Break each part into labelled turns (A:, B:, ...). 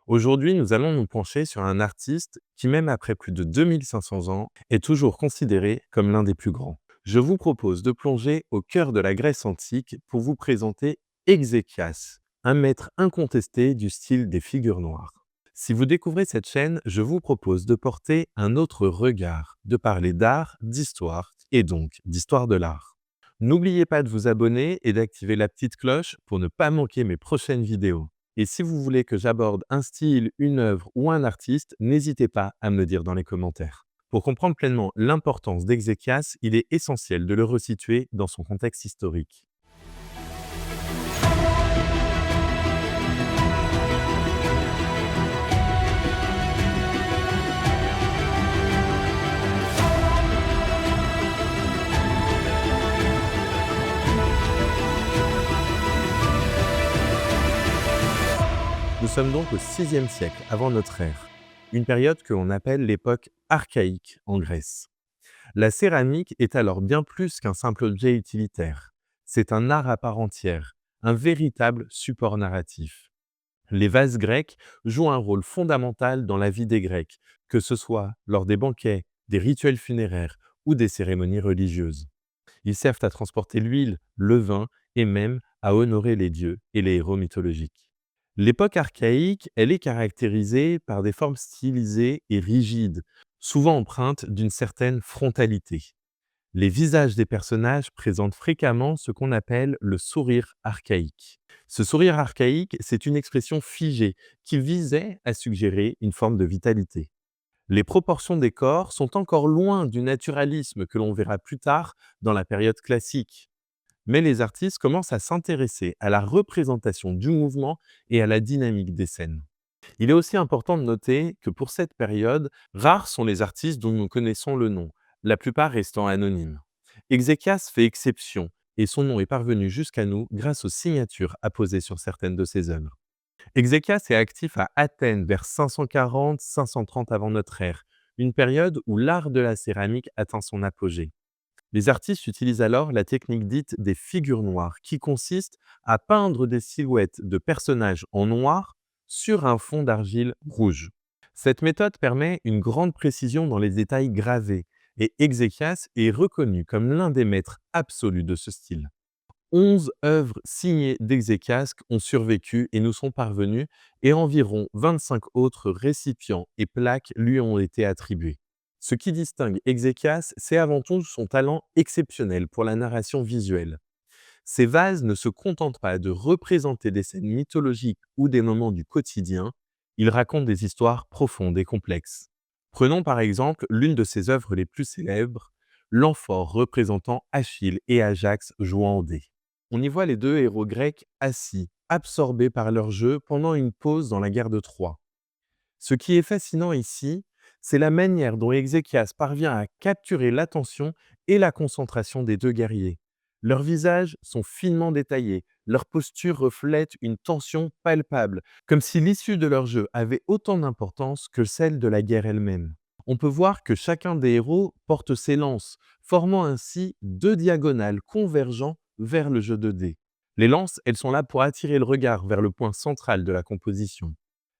A: Aujourd'hui, nous allons nous pencher sur un artiste qui, même après plus de 2500 ans, est toujours considéré comme l'un des plus grands. Je vous propose de plonger au cœur de la Grèce antique pour vous présenter Exéchias, un maître incontesté du style des figures noires. Si vous découvrez cette chaîne, je vous propose de porter un autre regard, de parler d'art, d'histoire et donc d'histoire de l'art. N'oubliez pas de vous abonner et d'activer la petite cloche pour ne pas manquer mes prochaines vidéos. Et si vous voulez que j'aborde un style, une œuvre ou un artiste, n'hésitez pas à me le dire dans les commentaires. Pour comprendre pleinement l'importance d'Exéchias, il est essentiel de le resituer dans son contexte historique. Nous sommes donc au VIe siècle avant notre ère, une période que l'on appelle l'époque archaïque en Grèce. La céramique est alors bien plus qu'un simple objet utilitaire. C'est un art à part entière, un véritable support narratif. Les vases grecs jouent un rôle fondamental dans la vie des Grecs, que ce soit lors des banquets, des rituels funéraires ou des cérémonies religieuses. Ils servent à transporter l'huile, le vin et même à honorer les dieux et les héros mythologiques. L'époque archaïque, elle est caractérisée par des formes stylisées et rigides, souvent empreintes d'une certaine frontalité. Les visages des personnages présentent fréquemment ce qu'on appelle le sourire archaïque. Ce sourire archaïque, c'est une expression figée qui visait à suggérer une forme de vitalité. Les proportions des corps sont encore loin du naturalisme que l'on verra plus tard dans la période classique. Mais les artistes commencent à s'intéresser à la représentation du mouvement et à la dynamique des scènes. Il est aussi important de noter que pour cette période, rares sont les artistes dont nous connaissons le nom, la plupart restant anonymes. Exéchias fait exception et son nom est parvenu jusqu'à nous grâce aux signatures apposées sur certaines de ses œuvres. Exéchias est actif à Athènes vers 540-530 avant notre ère, une période où l'art de la céramique atteint son apogée. Les artistes utilisent alors la technique dite des figures noires, qui consiste à peindre des silhouettes de personnages en noir sur un fond d'argile rouge. Cette méthode permet une grande précision dans les détails gravés, et Exéchias est reconnu comme l'un des maîtres absolus de ce style. 11 œuvres signées d'Exéchias ont survécu et nous sont parvenues, et environ 25 autres récipients et plaques lui ont été attribués. Ce qui distingue Exéchias, c'est avant tout son talent exceptionnel pour la narration visuelle. Ces vases ne se contentent pas de représenter des scènes mythologiques ou des moments du quotidien, ils racontent des histoires profondes et complexes. Prenons par exemple l'une de ses œuvres les plus célèbres, l'amphore représentant Achille et Ajax jouant au dé. On y voit les deux héros grecs assis, absorbés par leur jeu pendant une pause dans la guerre de Troie. Ce qui est fascinant ici, c'est la manière dont Ézéchias parvient à capturer l'attention et la concentration des deux guerriers. Leurs visages sont finement détaillés, leur posture reflète une tension palpable, comme si l'issue de leur jeu avait autant d'importance que celle de la guerre elle-même. On peut voir que chacun des héros porte ses lances, formant ainsi deux diagonales convergeant vers le jeu de dés. Les lances, elles sont là pour attirer le regard vers le point central de la composition.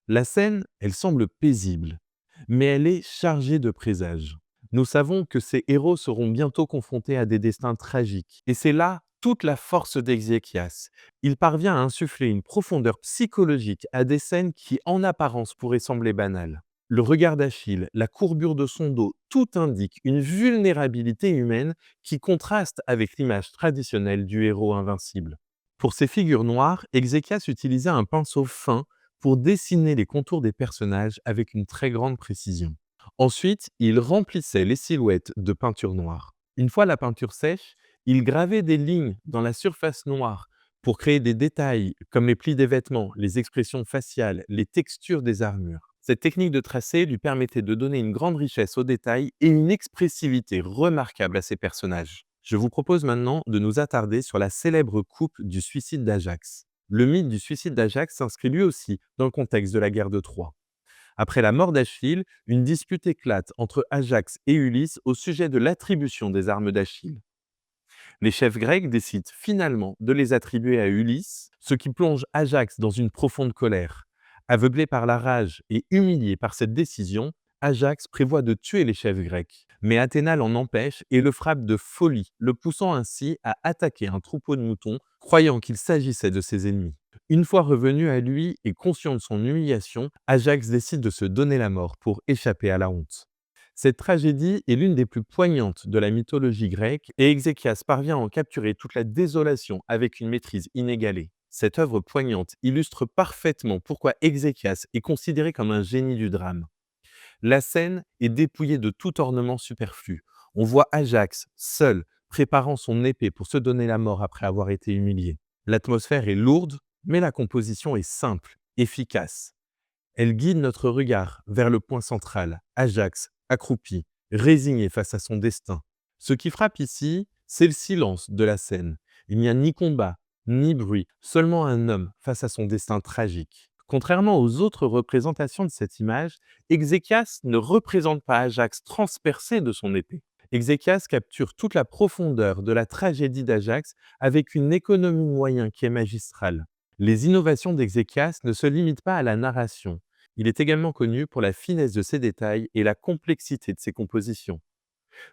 A: La scène, elle semble paisible, mais elle est chargée de présages. Nous savons que ces héros seront bientôt confrontés à des destins tragiques. Et c'est là toute la force d'Exéchias. Il parvient à insuffler une profondeur psychologique à des scènes qui, en apparence, pourraient sembler banales. Le regard d'Achille, la courbure de son dos, tout indique une vulnérabilité humaine qui contraste avec l'image traditionnelle du héros invincible. Pour ces figures noires, Exéchias utilisait un pinceau fin pour dessiner les contours des personnages avec une très grande précision. Ensuite, il remplissait les silhouettes de peinture noire. Une fois la peinture sèche, il gravait des lignes dans la surface noire pour créer des détails comme les plis des vêtements, les expressions faciales, les textures des armures. Cette technique de tracé lui permettait de donner une grande richesse aux détails et une expressivité remarquable à ses personnages. Je vous propose maintenant de nous attarder sur la célèbre coupe du suicide d'Ajax. Le mythe du suicide d'Ajax s'inscrit lui aussi dans le contexte de la guerre de Troie. Après la mort d'Achille, une dispute éclate entre Ajax et Ulysse au sujet de l'attribution des armes d'Achille. Les chefs grecs décident finalement de les attribuer à Ulysse, ce qui plonge Ajax dans une profonde colère. Aveuglé par la rage et humilié par cette décision, Ajax prévoit de tuer les chefs grecs. Mais Athéna l'en empêche et le frappe de folie, le poussant ainsi à attaquer un troupeau de moutons, croyant qu'il s'agissait de ses ennemis. Une fois revenu à lui et conscient de son humiliation, Ajax décide de se donner la mort pour échapper à la honte. Cette tragédie est l'une des plus poignantes de la mythologie grecque et Exéchias parvient à en capturer toute la désolation avec une maîtrise inégalée. Cette œuvre poignante illustre parfaitement pourquoi Exéchias est considéré comme un génie du drame. La scène est dépouillée de tout ornement superflu. On voit Ajax, seul, préparant son épée pour se donner la mort après avoir été humilié. L'atmosphère est lourde, mais la composition est simple, efficace. Elle guide notre regard vers le point central, Ajax, accroupi, résigné face à son destin. Ce qui frappe ici, c'est le silence de la scène. Il n'y a ni combat, ni bruit, seulement un homme face à son destin tragique. Contrairement aux autres représentations de cette image, Ézéchias ne représente pas Ajax transpercé de son épée. Ézéchias capture toute la profondeur de la tragédie d'Ajax avec une économie de moyens qui est magistrale. Les innovations d'Ézéchias ne se limitent pas à la narration. Il est également connu pour la finesse de ses détails et la complexité de ses compositions.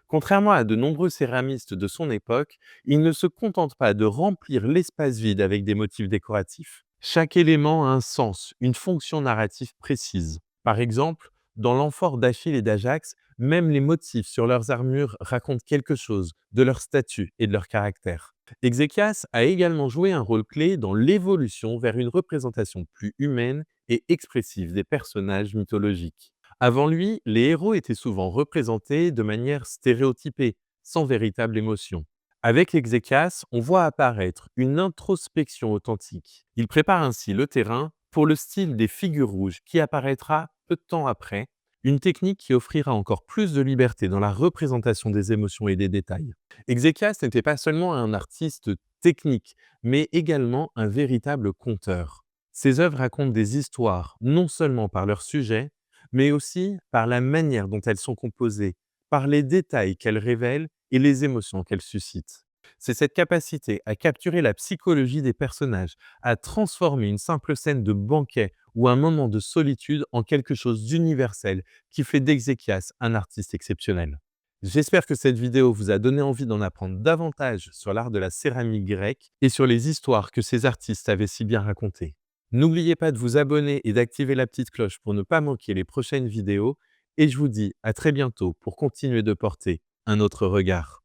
A: Contrairement à de nombreux céramistes de son époque, il ne se contente pas de remplir l'espace vide avec des motifs décoratifs. Chaque élément a un sens, une fonction narrative précise. Par exemple, dans l'amphore d'Achille et d'Ajax, même les motifs sur leurs armures racontent quelque chose de leur statut et de leur caractère. Ézéchias a également joué un rôle clé dans l'évolution vers une représentation plus humaine et expressive des personnages mythologiques. Avant lui, les héros étaient souvent représentés de manière stéréotypée, sans véritable émotion. Avec l'Exéchias, on voit apparaître une introspection authentique. Il prépare ainsi le terrain pour le style des figures rouges qui apparaîtra peu de temps après, une technique qui offrira encore plus de liberté dans la représentation des émotions et des détails. Exéchias n'était pas seulement un artiste technique, mais également un véritable conteur. Ses œuvres racontent des histoires, non seulement par leur sujet, mais aussi par la manière dont elles sont composées, par les détails qu'elles révèlent et les émotions qu'elles suscitent. C'est cette capacité à capturer la psychologie des personnages, à transformer une simple scène de banquet ou un moment de solitude en quelque chose d'universel qui fait d'Exéchias un artiste exceptionnel. J'espère que cette vidéo vous a donné envie d'en apprendre davantage sur l'art de la céramique grecque et sur les histoires que ces artistes avaient si bien racontées. N'oubliez pas de vous abonner et d'activer la petite cloche pour ne pas manquer les prochaines vidéos et je vous dis à très bientôt pour continuer de porter un autre regard.